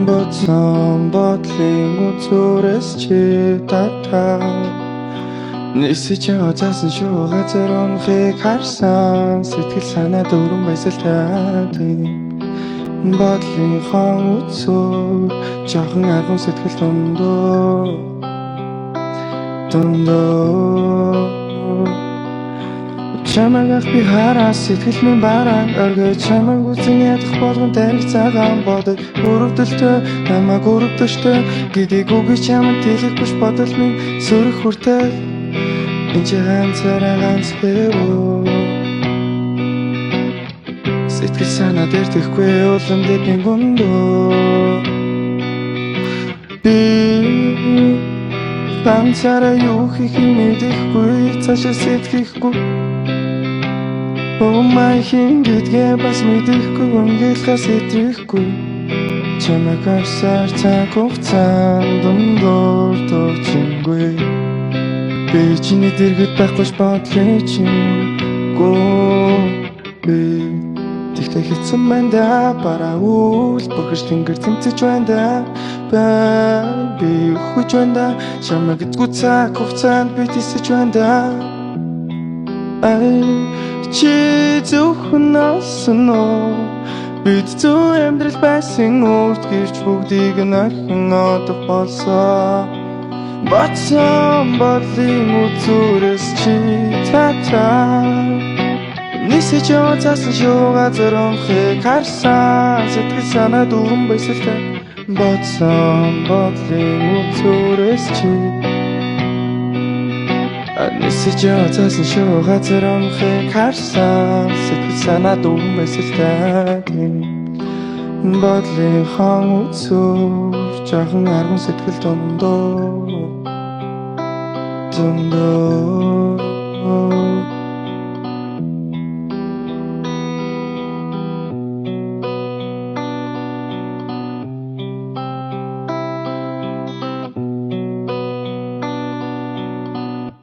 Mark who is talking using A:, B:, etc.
A: Бодсон бодлын үзүүрээс чи татаа нисэж яваасан шүү газар унахыг харсан сэтгэл санаа дөрвөн баясалтай бодлын хон үзүүр жоохон арган сэтгэл дундоо чамайг би хараа сэтгэл минь бараа оргиж чамайг үзэн ядах болгон тарих цагаан бодод өрөвдөлтөө намайг өрөвдөштэй гэдгийг үгүй чамд хэлэхгүй бодол минь сөрөх хүртэл энэ ганцаараа ганц хэвөө сэтгэл санаа дэрдэхгүй улам дэдний гүндөө би ганцаараа юу хийх мэдэхгүй цаашаа сэтгэхгүй Умайхин гэдгээ бас мэдэхгүй өнгөлхөөс итгэхгүй чамайг харсаар цаг хугацаанд дундуур дурчингүй би чиний дэргэд байхгүй бодлоо би тэгтээ хэлсэн байна да бараа үл бохирч тэнгэр тэмцэж байна да би хүч байна да чамайг эцгүй цаг хугацаанд би тисэж байна да чи зөвхөн олсоноо бид зөв амьдрал байсан үрд гэрч бүгдийг нөхөн одох болсон бодсон бодлын үзүүрээс чи татаа нисэж яваасан шүү газар унахыг харсан сэтгэл санаа дөрвөн баясалтай бодсон бодлын үзүүрээс чи нисэж яваасан шүү газар унахыг харсан сэтгэл санаа дөрвөн баясалтай бодлын хон үзүүр жоохон арган сэтгэл дундоо